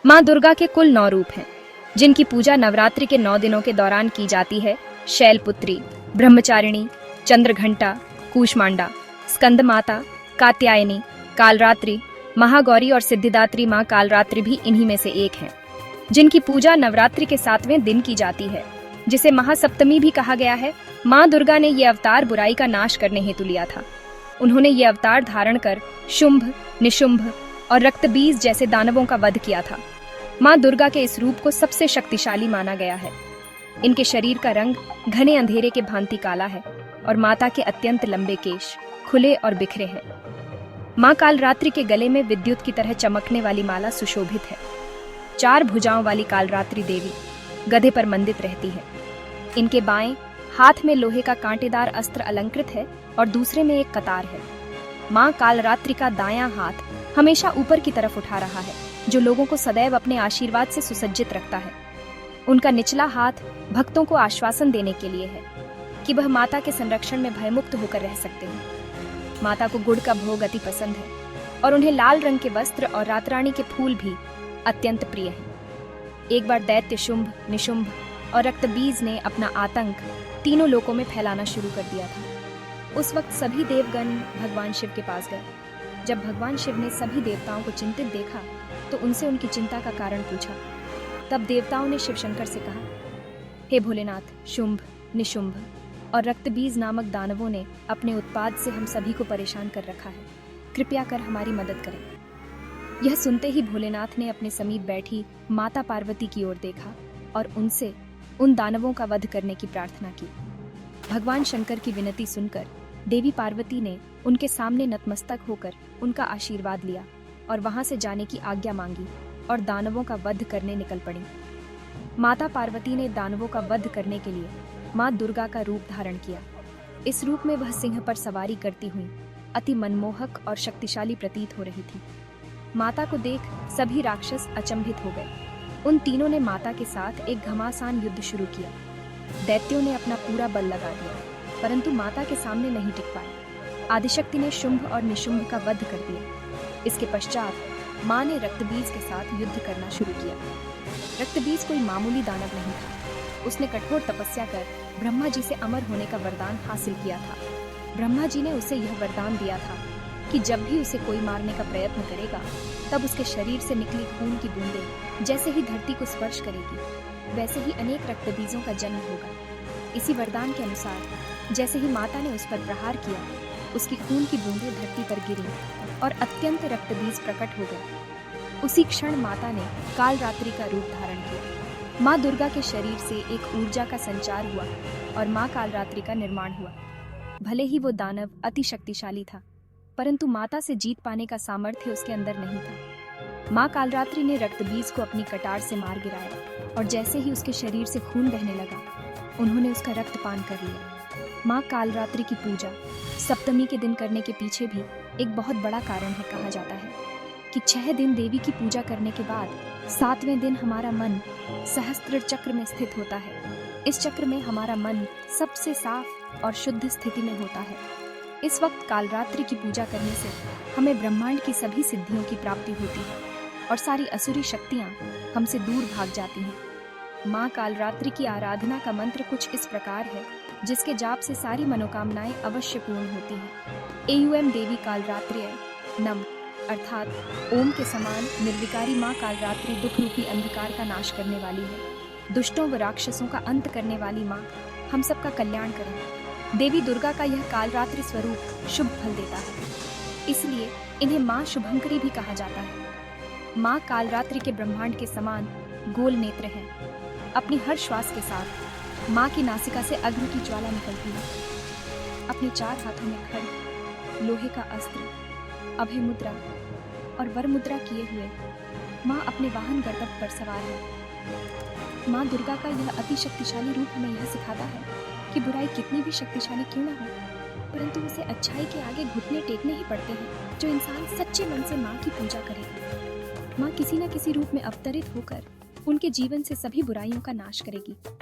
माँ दुर्गा के कुल 9 रूप हैं, जिनकी पूजा नवरात्रि के 9 दिनों के दौरान की जाती है। शैलपुत्री, ब्रह्मचारिणी, चंद्रघंटा, कूष्मांडा, स्कंद माता, कात्यायनी, कालरात्रि, महागौरी और सिद्धिदात्री माँ कालरात्रि भी इन्हीं में से एक हैं, जिनकी पूजा नवरात्रि के 7वें दिन की जाती है, जिसे महासप्तमी भी कहा गया है। माँ दुर्गा ने ये अवतार बुराई का नाश करने हेतु लिया था। उन्होंने ये अवतार धारण कर शुंभ, निशुंभ और रक्तबीज जैसे दानवों का वध किया था। माँ दुर्गा के इस रूप को सबसे शक्तिशाली माना गया है। इनके शरीर का रंग घने अंधेरे के भांति काला है और माता के अत्यंत लंबे केश खुले और बिखरे हैं। माँ कालरात्रि के गले में विद्युत की तरह चमकने वाली माला सुशोभित है। 4 भुजाओं वाली कालरात्रि देवी गधे पर मंडित रहती है। इनके बाएं हाथ में लोहे का कांटेदार अस्त्र अलंकृत है और दूसरे में एक कतार है। माँ कालरात्रि का दायां हाथ हमेशा ऊपर की तरफ उठा रहा है, जो लोगों को सदैव अपने आशीर्वाद से सुसज्जित रखता है। उनका निचला हाथ भक्तों को आश्वासन देने के लिए है कि वह माता के संरक्षण में भयमुक्त होकर रह सकते हैं। माता को गुड़ का भोग अति पसंद है और उन्हें लाल रंग के वस्त्र और रातरानी के फूल भी अत्यंत प्रिय हैं। एक बार दैत्य शुंभ, निशुंभ और रक्तबीज ने अपना आतंक तीनों लोकों में फैलाना शुरू कर दिया था। उस वक्त सभी देवगण भगवान शिव के पास गए। जब भगवान शिव ने सभी देवताओं को चिंतित देखा तो उनसे उनकी चिंता का कारण पूछा। तब देवताओं ने शिव शंकर से कहा, हे भोलेनाथ, शुंभ, निशुंभ और रक्तबीज नामक दानवों ने अपने उत्पाद से हम सभी को परेशान कर रखा है। कृपया कर हमारी मदद करें। यह सुनते ही भोलेनाथ ने अपने समीप बैठी माता पार्वती की ओर देखा और उनसे उन दानवों का वध करने की प्रार्थना की। भगवान शंकर की विनती सुनकर देवी पार्वती ने उनके सामने नतमस्तक होकर उनका आशीर्वाद लिया और वहां से जाने की आज्ञा मांगी और दानवों का वध करने निकल पड़ी। माता पार्वती ने दानवों का वध करने के लिए माँ दुर्गा का रूप धारण किया। इस रूप में वह सिंह पर सवारी करती हुई अति मनमोहक और शक्तिशाली प्रतीत हो रही थी। माता को देख सभी राक्षस अचंभित हो गए। उन तीनों ने माता के साथ एक घमासान युद्ध शुरू किया। दैत्यों ने अपना पूरा बल लगा दिया, परंतु माता के सामने नहीं टिक पाए। आदिशक्ति ने शुंभ और निशुंभ का वध कर दिया। इसके पश्चात माँ ने रक्तबीज के साथ युद्ध करना शुरू किया। रक्तबीज कोई मामूली दानव नहीं था। उसने कठोर तपस्या कर ब्रह्मा जी से अमर होने का वरदान हासिल किया था। ब्रह्मा जी ने उसे यह वरदान दिया था कि जब भी उसे कोई मारने का प्रयत्न करेगा, तब उसके शरीर से निकली खून की बूंदें जैसे ही धरती को स्पर्श करेगी, वैसे ही अनेक रक्तबीजों का जन्म होगा। इसी वरदान के अनुसार जैसे ही माता ने उस पर प्रहार किया, उसकी खून की बूंदें धरती पर गिरी और अत्यंत रक्तबीज प्रकट हो गए। उसी क्षण माता ने कालरात्रि का रूप धारण किया। माँ दुर्गा के शरीर से एक ऊर्जा का संचार हुआ और माँ कालरात्रि का निर्माण हुआ। भले ही वो दानव अति शक्तिशाली था, परंतु माता से जीत पाने का सामर्थ्य उसके अंदर नहीं था। माँ कालरात्रि ने रक्तबीज को अपनी कटार से मार गिराया और जैसे ही उसके शरीर से खून बहने लगा, उन्होंने उसका रक्तपान कर लिया। माँ कालरात्रि की पूजा सप्तमी के दिन करने के पीछे भी एक बहुत बड़ा कारण है। कहा जाता है कि 6 दिन देवी की पूजा करने के बाद 7वें दिन हमारा मन सहस्त्र चक्र में स्थित होता है। इस चक्र में हमारा मन सबसे साफ और शुद्ध स्थिति में होता है। इस वक्त कालरात्रि की पूजा करने से हमें ब्रह्मांड की सभी सिद्धियों की प्राप्ति होती है और सारी असुरी शक्तियाँ हमसे दूर भाग जाती हैं। माँ कालरात्रि की आराधना का मंत्र कुछ इस प्रकार है, जिसके जाप से सारी मनोकामनाएं अवश्य पूर्ण होती हैं। एयूएम देवी कालरात्रि नम, अर्थात ओम के समान निर्विकारी माँ कालरात्रि दुख रूपी अंधकार का नाश करने वाली है। दुष्टों व राक्षसों का अंत करने वाली माँ हम सबका कल्याण करें। देवी दुर्गा का यह कालरात्रि स्वरूप शुभ फल देता है, इसलिए इन्हें माँ शुभंकरी भी कहा जाता है। माँ कालरात्रि के ब्रह्मांड के समान गोल नेत्र हैं। अपनी हर श्वास के साथ माँ की नासिका से अग्नि की ज्वाला निकलती है। अपने 4 हाथों में खड्ग, लोहे का अस्त्र, अभय मुद्रा और वर मुद्रा किए हुए माँ अपने वाहन गरुड़ पर सवार है। माँ दुर्गा का यह अति शक्तिशाली रूप हमें यह सिखाता है कि बुराई कितनी भी शक्तिशाली क्यों न हो, परंतु उसे अच्छाई के आगे घुटने टेकने ही पड़ते हैं। जो इंसान सच्चे मन से माँ की पूजा करे, माँ किसी न किसी रूप में अवतरित होकर उनके जीवन से सभी बुराइयों का नाश करेगी।